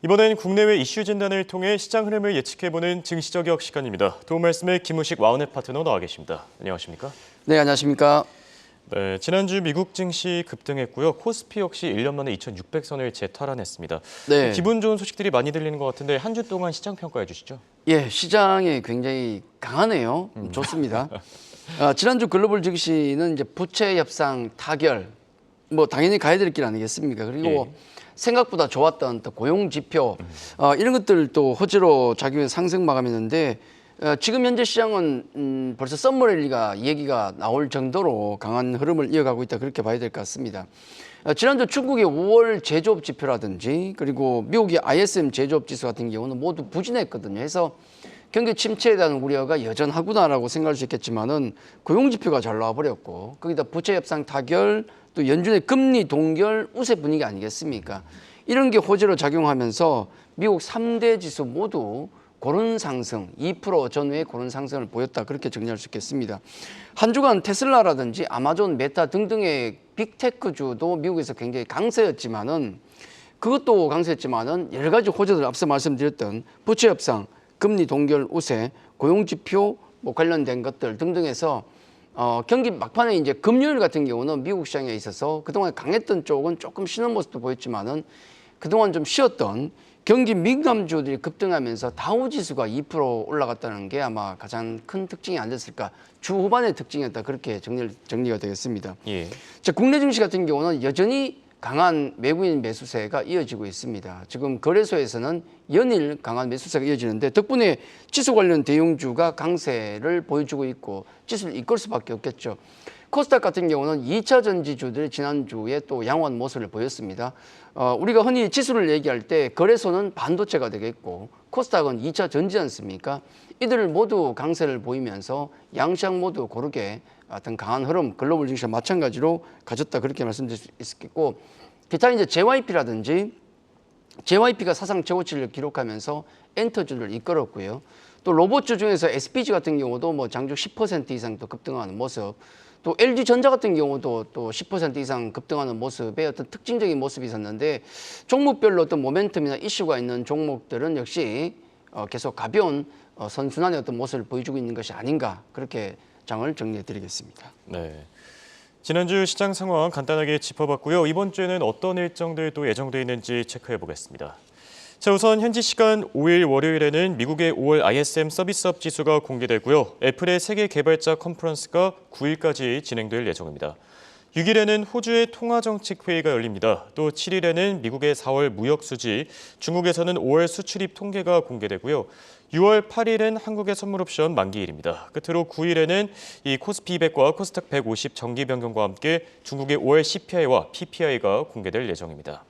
이번엔 국내외 이슈 진단을 통해 시장 흐름을 예측해보는 증시저격 시간입니다. 도움 말씀에 김우식 와우넷 파트너 나와 계십니다. 안녕하십니까? 네, 안녕하십니까? 네, 지난주 미국 증시 급등했고요. 코스피 역시 1년 만에 2,600선을 재탈환했습니다. 네. 기분 좋은 소식들이 많이 들리는 것 같은데 한 주 동안 시장 평가해 주시죠. 예, 시장이 굉장히 강하네요. 좋습니다. 지난주 글로벌 증시는 이제 부채 협상 타결, 뭐 당연히 가야 될 길 아니겠습니까? 그리고 예. 생각보다 좋았던 또 고용 지표 이런 것들도 호재로 작용해 상승 마감했는데 지금 현재 시장은 벌써 썸머 랠리가 얘기가 나올 정도로 강한 흐름을 이어가고 있다 그렇게 봐야 될 것 같습니다. 지난주 중국의 5월 제조업 지표라든지 그리고 미국의 ISM 제조업 지수 같은 경우는 모두 부진했거든요. 해서 경기 침체에 대한 우려가 여전하구나라고 생각할 수 있겠지만은 고용 지표가 잘 나와버렸고 거기다 부채 협상 타결 또 연준의 금리 동결 우세 분위기 아니겠습니까? 이런 게 호재로 작용하면서 미국 3대 지수 모두 고른 상승, 2% 전후의 고른 상승을 보였다 그렇게 정리할 수 있겠습니다. 한 주간 테슬라라든지 아마존, 메타 등등의 빅테크주도 미국에서 굉장히 강세였지만은 그것도 강세였지만은 여러 가지 호재들 앞서 말씀드렸던 부채 협상, 금리 동결 우세, 고용 지표 뭐 관련된 것들 등등해서 경기 막판에 이제 금요일 같은 경우는 미국 시장에 있어서 그동안 강했던 쪽은 조금 쉬는 모습도 보였지만은 그동안 좀 쉬었던 경기 민감주들이 급등하면서 다우지수가 2% 올라갔다는 게 아마 가장 큰 특징이 아니었을까. 주 후반의 특징이었다 그렇게 정리가 되겠습니다. 예. 자, 국내 증시 같은 경우는 여전히 강한 외국인 매수세가 이어지고 있습니다. 지금 거래소에서는 연일 강한 매수세가 이어지는데 덕분에 지수 관련 대형주가 강세를 보여주고 있고 지수를 이끌 수밖에 없겠죠. 코스닥 같은 경우는 2차 전지주들이 지난주에 또 양호한 모습을 보였습니다. 우리가 흔히 지수를 얘기할 때 거래소는 반도체가 되겠고 코스닥은 2차 전지 않습니까? 이들을 모두 강세를 보이면서 양시장 모두 고르게 어떤 강한 흐름 글로벌 증시와 마찬가지로 가졌다 그렇게 말씀드릴 수 있겠고 기타 이제 JYP라든지 JYP가 사상 최고치를 기록하면서 엔터주를 이끌었고요. 또 로봇주 중에서 SPG 같은 경우도 뭐 장중 10% 이상 또 급등하는 모습 또 LG전자 같은 경우도 또 10% 이상 급등하는 모습의 어떤 특징적인 모습이 있었는데 종목별로 어떤 모멘텀이나 이슈가 있는 종목들은 역시 계속 가벼운 선순환의 어떤 모습을 보여주고 있는 것이 아닌가 그렇게 장을 정리해 드리겠습니다. 네. 지난주 시장 상황 간단하게 짚어봤고요. 이번 주에는 어떤 일정들 또 예정돼 있는지 체크해 보겠습니다. 자, 우선 현지 시간 5일 월요일에는 미국의 5월 ISM 서비스업 지수가 공개되고요. 애플의 세계 개발자 컨퍼런스가 9일까지 진행될 예정입니다. 6일에는 호주의 통화정책회의가 열립니다. 또 7일에는 미국의 4월 무역수지, 중국에서는 5월 수출입 통계가 공개되고요. 6월 8일은 한국의 선물옵션 만기일입니다. 끝으로 9일에는 이 코스피 200과 코스닥 150 정기 변경과 함께 중국의 5월 CPI와 PPI가 공개될 예정입니다.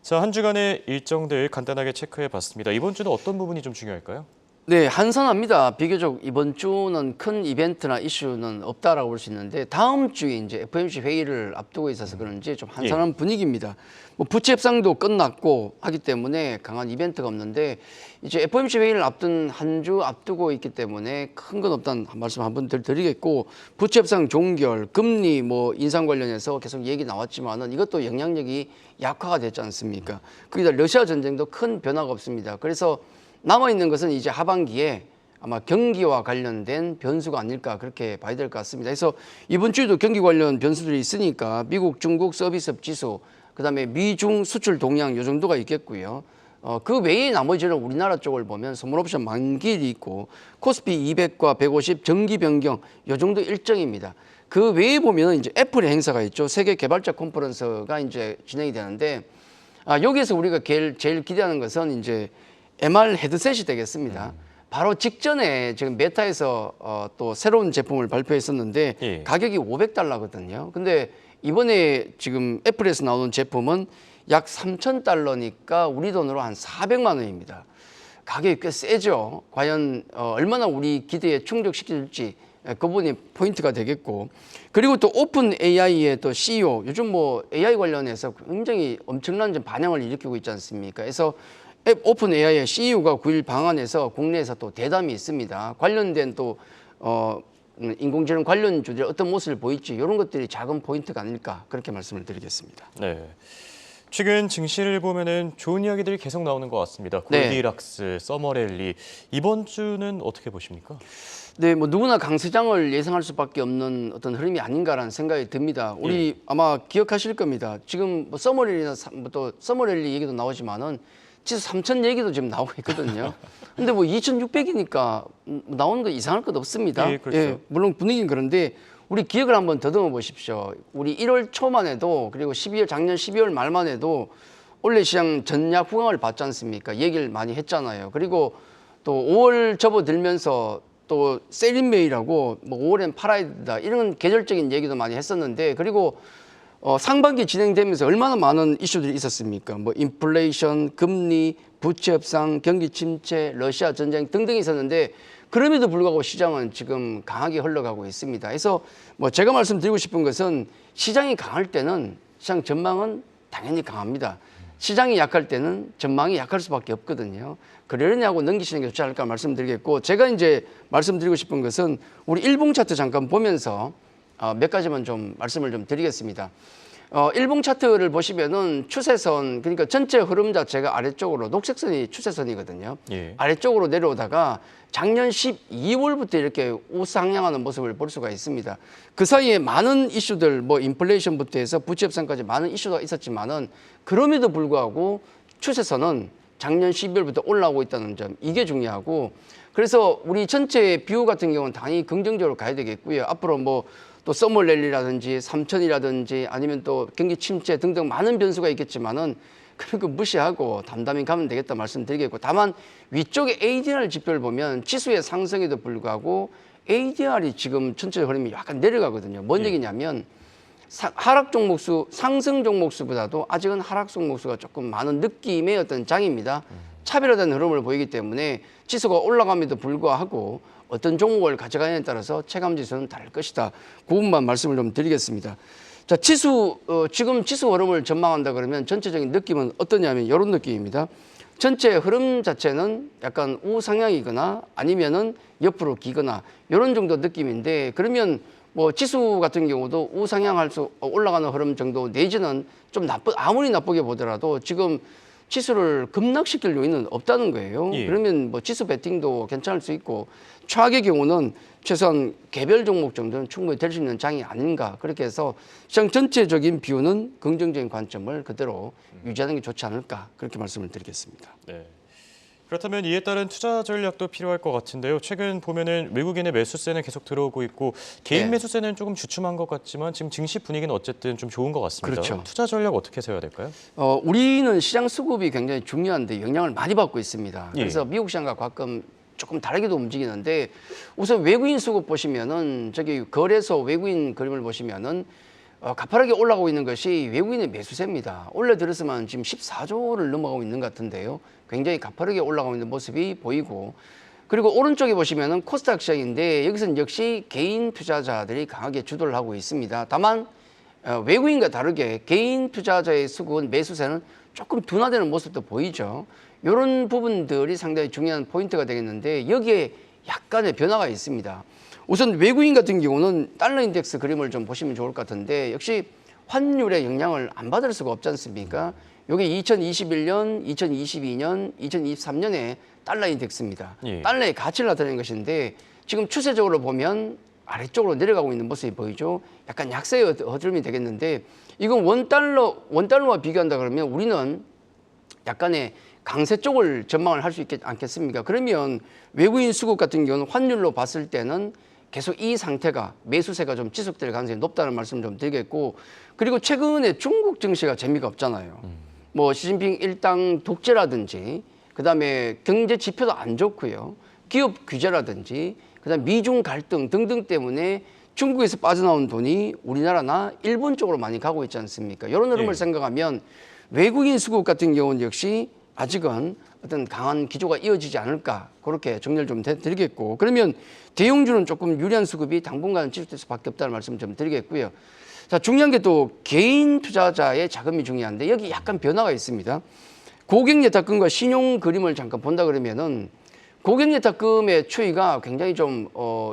자, 한 주간의 일정들 간단하게 체크해봤습니다. 이번 주는 어떤 부분이 좀 중요할까요? 네, 한산합니다. 비교적 이번 주는 큰 이벤트나 이슈는 없다라고 볼 수 있는데 다음 주에 이제 FOMC 회의를 앞두고 있어서 그런지 좀 한산한 분위기입니다. 뭐 부채 협상도 끝났고 하기 때문에 강한 이벤트가 없는데 이제 FOMC 회의를 앞둔 한 주 앞두고 있기 때문에 큰 건 없다는 말씀 한번 드리겠고 부채 협상 종결, 금리 뭐 인상 관련해서 계속 얘기 나왔지만은 이것도 영향력이 약화가 됐지 않습니까? 거기다 러시아 전쟁도 큰 변화가 없습니다. 그래서 남아있는 것은 이제 하반기에 아마 경기와 관련된 변수가 아닐까 그렇게 봐야 될 것 같습니다. 그래서 이번 주에도 경기 관련 변수들이 있으니까 미국, 중국 서비스업 지수, 그다음에 미중 수출 동향 이 정도가 있겠고요. 그 외에 나머지는 우리나라 쪽을 보면 선물옵션 만기일이 있고 코스피 200과 150 정기 변경 이 정도 일정입니다. 그 외에 보면 이제 애플의 행사가 있죠. 세계 개발자 컨퍼런스가 이제 진행이 되는데 여기에서 우리가 제일 기대하는 것은 이제 MR 헤드셋이 되겠습니다. 바로 직전에 지금 메타에서 또 새로운 제품을 발표했었는데 예. 가격이 $500거든요. 근데 이번에 지금 애플에서 나오는 제품은 약 $3,000니까 우리 돈으로 한 400만 원입니다. 가격이 꽤 세죠. 과연 얼마나 우리 기대에 충족시킬지 그 부분이 포인트가 되겠고 그리고 또 오픈 AI의 또 CEO 요즘 뭐 AI 관련해서 굉장히 엄청난 반향을 일으키고 있지 않습니까? 그래서 오픈 AI의 CEO가 9일 방한해서 국내에서 또 대담이 있습니다. 관련된 또 인공지능 관련주들이 어떤 모습을 보일지 이런 것들이 작은 포인트가 아닐까 그렇게 말씀을 드리겠습니다. 네. 최근 증시를 보면은 좋은 이야기들이 계속 나오는 것 같습니다. 네. 골디락스, 서머랠리. 이번 주는 어떻게 보십니까? 네, 뭐 누구나 강세장을 예상할 수밖에 없는 어떤 흐름이 아닌가라는 생각이 듭니다. 우리 아마 기억하실 겁니다. 지금 뭐 서머랠리나 또 서머랠리 얘기도 나오지만은 지수 3천 얘기도 지금 나오고 있거든요. 근데 뭐 2,600이니까 나오는 거 이상할 것 없습니다. 예, 그렇죠. 물론 분위기는 그런데 우리 기억을 한번 더듬어 보십시오. 우리 1월 초만 해도 그리고 작년 12월 말만 해도 원래 시장 전략 후강을 받지 않습니까? 얘기를 많이 했잖아요. 그리고 또 5월 접어들면서 또 세린메이라고 뭐 5월엔 팔아야 된다 이런 계절적인 얘기도 많이 했었는데 그리고 상반기 진행되면서 얼마나 많은 이슈들이 있었습니까? 뭐 인플레이션, 금리, 부채 협상, 경기 침체, 러시아 전쟁 등등이 있었는데 그럼에도 불구하고 시장은 지금 강하게 흘러가고 있습니다. 그래서 뭐 제가 말씀드리고 싶은 것은 시장이 강할 때는 시장 전망은 당연히 강합니다. 시장이 약할 때는 전망이 약할 수밖에 없거든요. 그러려니 하고 넘기시는 게 좋지 않을까 말씀드리겠고 제가 이제 말씀드리고 싶은 것은 우리 일봉 차트 잠깐 보면서 몇 가지만 좀 말씀을 좀 드리겠습니다. 일봉 차트를 보시면은 추세선 그러니까 전체 흐름 자체가 아래쪽으로 녹색선이 추세선이거든요. 예. 아래쪽으로 내려오다가 작년 12월부터 이렇게 우상향하는 모습을 볼 수가 있습니다. 그 사이에 많은 이슈들 뭐 인플레이션부터 해서 부채 협상까지 많은 이슈가 있었지만은 그럼에도 불구하고 추세선은 작년 12월부터 올라오고 있다는 점 이게 중요하고 그래서 우리 전체 뷰 같은 경우는 당연히 긍정적으로 가야 되겠고요. 앞으로 뭐 또 서머랠리라든지 3천이라든지 아니면 또 경기 침체 등등 많은 변수가 있겠지만은 그런 거 무시하고 담담히 가면 되겠다 말씀드리겠고 다만 위쪽에 ADR 지표를 보면 지수의 상승에도 불구하고 ADR이 지금 전체 흐름이 약간 내려가거든요. 뭔 얘기냐면 하락 종목수, 상승 종목수보다도 아직은 하락 종목수가 조금 많은 느낌의 어떤 장입니다. 차별화된 흐름을 보이기 때문에 지수가 올라감에도 불구하고 어떤 종목을 가져가냐에 따라서 체감지수는 다를 것이다. 그 부분만 말씀을 좀 드리겠습니다. 자, 지금 지수 흐름을 전망한다 그러면 전체적인 느낌은 어떠냐면 이런 느낌입니다. 전체 흐름 자체는 약간 우상향이거나 아니면은 옆으로 기거나 이런 정도 느낌인데 그러면 뭐 지수 같은 경우도 우상향할 수 올라가는 흐름 정도 내지는 좀 아무리 나쁘게 보더라도 지금 지수를 급락시킬 요인은 없다는 거예요. 예. 그러면 뭐 지수 베팅도 괜찮을 수 있고 최악의 경우는 최소한 개별 종목 정도는 충분히 될 수 있는 장이 아닌가 그렇게 해서 시장 전체적인 뷰는 긍정적인 관점을 그대로 유지하는 게 좋지 않을까 그렇게 말씀을 드리겠습니다. 네. 그렇다면 이에 따른 투자 전략도 필요할 것 같은데요. 최근 보면은 외국인의 매수세는 계속 들어오고 있고 개인 네. 매수세는 조금 주춤한 것 같지만 지금 증시 분위기는 어쨌든 좀 좋은 것 같습니다. 그렇죠. 투자 전략 어떻게 세워야 될까요? 우리는 시장 수급이 굉장히 중요한데 영향을 많이 받고 있습니다. 예. 그래서 미국 시장과 가끔 조금 다르게도 움직이는데 우선 외국인 수급 보시면은 저기 거래소 외국인 그림을 보시면은 가파르게 올라가고 있는 것이 외국인의 매수세입니다. 원래 들었으면 지금 14조를 넘어가고 있는 것 같은데요. 굉장히 가파르게 올라가고 있는 모습이 보이고 그리고 오른쪽에 보시면은 코스닥 시장인데 여기서는 역시 개인 투자자들이 강하게 주도를 하고 있습니다. 다만 외국인과 다르게 개인 투자자의 수급은 매수세는 조금 둔화되는 모습도 보이죠. 이런 부분들이 상당히 중요한 포인트가 되겠는데 여기에 약간의 변화가 있습니다. 우선 외국인 같은 경우는 달러 인덱스 그림을 좀 보시면 좋을 것 같은데 역시 환율의 영향을 안 받을 수가 없지 않습니까? 이게 2021년, 2022년, 2023년의 달러 인덱스입니다. 예. 달러의 가치를 나타내는 것인데 지금 추세적으로 보면 아래쪽으로 내려가고 있는 모습이 보이죠. 약간 약세의 흐름이 되겠는데 이건 원달러와 비교한다 그러면 우리는 약간의 강세 쪽을 전망을 할 수 있지 않겠습니까? 그러면 외국인 수급 같은 경우는 환율로 봤을 때는 계속 이 상태가 매수세가 좀 지속될 가능성이 높다는 말씀 좀 드리겠고 그리고 최근에 중국 증시가 재미가 없잖아요. 뭐 시진핑 일당 독재라든지 그다음에 경제 지표도 안 좋고요. 기업 규제라든지 그다음 미중 갈등 등등 때문에 중국에서 빠져나온 돈이 우리나라나 일본 쪽으로 많이 가고 있지 않습니까? 이런 흐름을 생각하면 외국인 수급 같은 경우는 역시 아직은 어떤 강한 기조가 이어지지 않을까 그렇게 정리를 좀 드리겠고 그러면 대형주는 조금 유리한 수급이 당분간은 지속될 수밖에 없다는 말씀 좀 드리겠고요. 자, 중요한 게 또 개인 투자자의 자금이 중요한데 여기 약간 변화가 있습니다. 고객예탁금과 신용 그림을 잠깐 본다 그러면은 고객예탁금의 추이가 굉장히 좀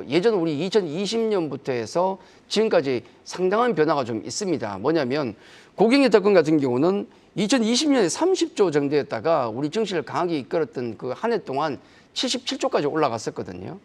예전 우리 2020년부터 해서 지금까지 상당한 변화가 좀 있습니다. 뭐냐면 고객예탁금 같은 경우는 2020년에 30조 정도였다가 우리 증시를 강하게 이끌었던 그 한 해 동안 77조까지 올라갔었거든요.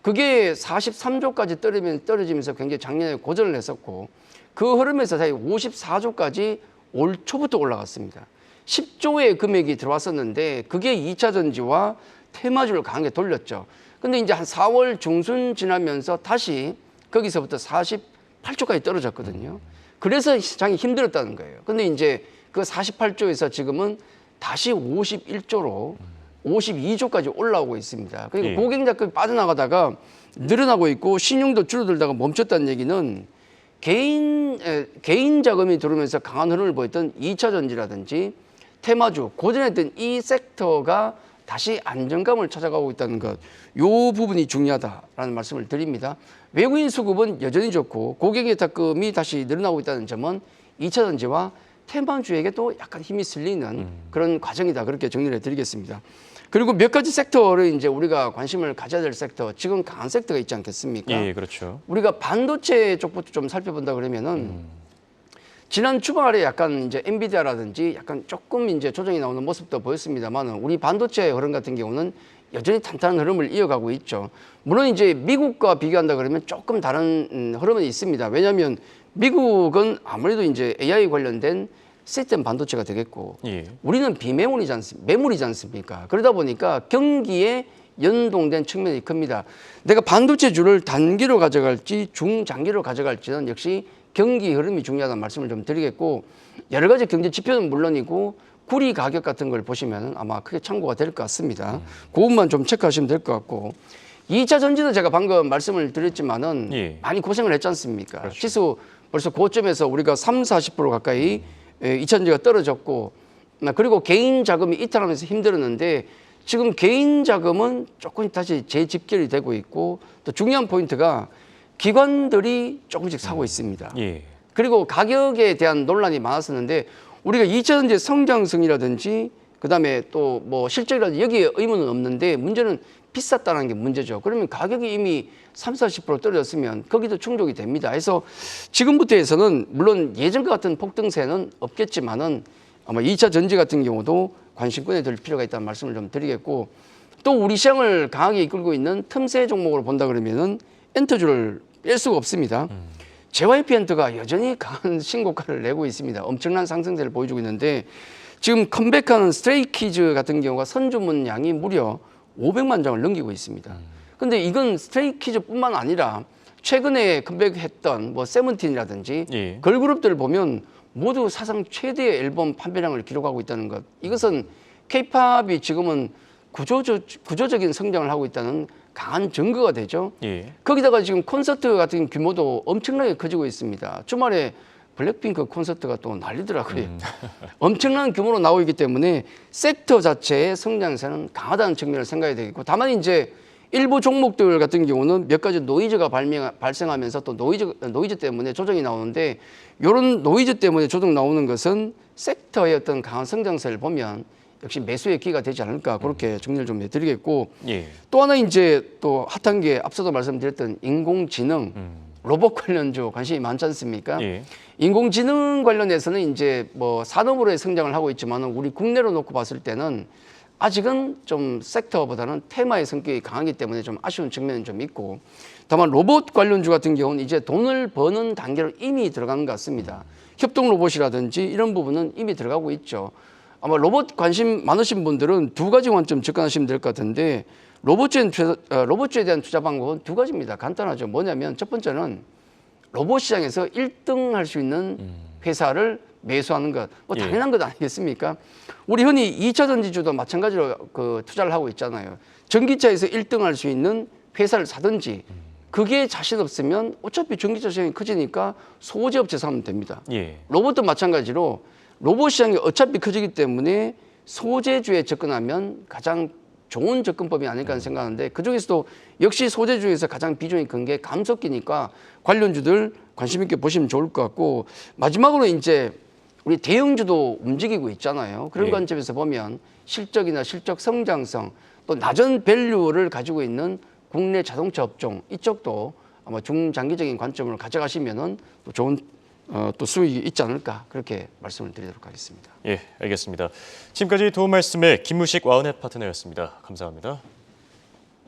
그게 43조까지 떨어지면서 굉장히 작년에 고전을 했었고 그 흐름에서 다시 54조까지 올 초부터 올라갔습니다. 10조의 금액이 들어왔었는데 그게 2차 전지와 테마주를 강하게 돌렸죠. 근데 이제 한 4월 중순 지나면서 다시 거기서부터 48조까지 떨어졌거든요. 그래서 시장이 힘들었다는 거예요. 근데 이제 그 48조에서 지금은 다시 51조로 52조까지 올라오고 있습니다. 그리고 예. 고객자금이 빠져나가다가 늘어나고 있고 신용도 줄어들다가 멈췄다는 얘기는 개인 자금이 들어오면서 강한 흐름을 보였던 2차 전지라든지 테마주, 고전했던 이 섹터가 다시 안정감을 찾아가고 있다는 것, 이 부분이 중요하다라는 말씀을 드립니다. 외국인 수급은 여전히 좋고 고객의 탁금이 다시 늘어나고 있다는 점은 2차 전지와 테마주에게도 약간 힘이 실리는 그런 과정이다. 그렇게 정리를 해드리겠습니다. 그리고 몇 가지 섹터를 이제 우리가 관심을 가져야 될 섹터, 지금 강한 섹터가 있지 않겠습니까? 예, 그렇죠. 우리가 반도체 쪽부터 좀 살펴본다 그러면은 지난 주말에 약간 이제 엔비디아라든지 약간 조금 이제 조정이 나오는 모습도 보였습니다만 우리 반도체 흐름 같은 경우는 여전히 탄탄한 흐름을 이어가고 있죠. 물론 이제 미국과 비교한다 그러면 조금 다른 흐름은 있습니다. 왜냐하면 미국은 아무래도 이제 AI 관련된 시스템 반도체가 되겠고 예. 우리는 매물이지 않습니까? 그러다 보니까 경기에 연동된 측면이 큽니다. 내가 반도체주를 단기로 가져갈지 중장기로 가져갈지는 역시 경기 흐름이 중요하다는 말씀을 좀 드리겠고 여러 가지 경제 지표는 물론이고 구리 가격 같은 걸 보시면 아마 크게 참고가 될 것 같습니다. 그 부분만 좀 체크하시면 될 것 같고 2차 전지도 제가 방금 말씀을 드렸지만은 예. 많이 고생을 했지 않습니까? 그렇죠. 지수 벌써 고점에서 우리가 30~40% 가까이 2차 전지가 떨어졌고 그리고 개인 자금이 이탈하면서 힘들었는데 지금 개인 자금은 조금 다시 재집결이 되고 있고 또 중요한 포인트가 기관들이 조금씩 사고 있습니다. 예. 그리고 가격에 대한 논란이 많았었는데 우리가 2차 전지 성장성이라든지 그다음에 또 뭐 실적이라든지 여기에 의문은 없는데 문제는 비쌌다는 게 문제죠. 그러면 가격이 이미 30~40% 떨어졌으면 거기도 충족이 됩니다. 그래서 지금부터 해서는 물론 예전과 같은 폭등세는 없겠지만은 아마 2차 전지 같은 경우도 관심권에 들 필요가 있다는 말씀을 좀 드리겠고 또 우리 시장을 강하게 이끌고 있는 틈새 종목으로 본다 그러면은 엔터주를 뺄 수가 없습니다. JYP 엔터가 여전히 강한 신고가를 내고 있습니다. 엄청난 상승세를 보여주고 있는데 지금 컴백하는 스트레이키즈 같은 경우가 선주문 양이 무려 500만 장을 넘기고 있습니다. 근데 이건 스트레이키즈뿐만 아니라 최근에 컴백했던 뭐 세븐틴이라든지 예. 걸그룹들을 보면 모두 사상 최대의 앨범 판매량을 기록하고 있다는 것. 이것은 K-팝이 지금은 구조적인 성장을 하고 있다는 강한 증거가 되죠. 예. 거기다가 지금 콘서트 같은 규모도 엄청나게 커지고 있습니다. 주말에 블랙핑크 콘서트가 또 난리더라고요. 엄청난 규모로 나오고 있기 때문에 섹터 자체의 성장세는 강하다는 측면을 생각해야 되겠고 다만 이제 일부 종목들 같은 경우는 몇 가지 노이즈가 발생하면서 또 노이즈 때문에 조정이 나오는데 이런 노이즈 때문에 조정 나오는 것은 섹터의 어떤 강한 성장세를 보면 역시 매수의 기회가 되지 않을까 그렇게 정리를 좀 해드리겠고 예. 또 하나 이제 또 핫한 게 앞서도 말씀드렸던 인공지능 로봇 관련주 관심이 많지 않습니까? 예. 인공지능 관련해서는 이제 뭐 산업으로의 성장을 하고 있지만 우리 국내로 놓고 봤을 때는 아직은 좀 섹터보다는 테마의 성격이 강하기 때문에 좀 아쉬운 측면은 좀 있고 다만 로봇 관련주 같은 경우는 이제 돈을 버는 단계로 이미 들어가는 것 같습니다. 협동 로봇이라든지 이런 부분은 이미 들어가고 있죠. 아마 로봇 관심 많으신 분들은 두 가지 관점 접근하시면 될 것 같은데 로봇주에 대한 투자 방법은 두 가지입니다. 간단하죠. 뭐냐면 첫 번째는 로봇 시장에서 1등 할 수 있는 회사를 매수하는 것. 뭐 당연한 것 아니겠습니까? 우리 흔히 2차 전지주도 마찬가지로 그 투자를 하고 있잖아요. 전기차에서 1등 할 수 있는 회사를 사든지 그게 자신 없으면 어차피 전기차 시장이 커지니까 소재 업체 사면 됩니다. 예. 로봇도 마찬가지로 로봇 시장이 어차피 커지기 때문에 소재주에 접근하면 가장 좋은 접근법이 아닐까 생각하는데 그중에서도 역시 소재주에서 가장 비중이 큰 게 감속기니까 관련주들 관심 있게 보시면 좋을 것 같고 마지막으로 이제 우리 대형주도 움직이고 있잖아요. 그런 예. 관점에서 보면 실적이나 실적 성장성 또 낮은 밸류를 가지고 있는 국내 자동차 업종 이쪽도 아마 중장기적인 관점을 가져가시면은 또 좋은 또 수익이 있지 않을까 그렇게 말씀을 드리도록 하겠습니다. 예, 알겠습니다. 지금까지 도움 말씀에 김무식 와운앱 파트너였습니다. 감사합니다.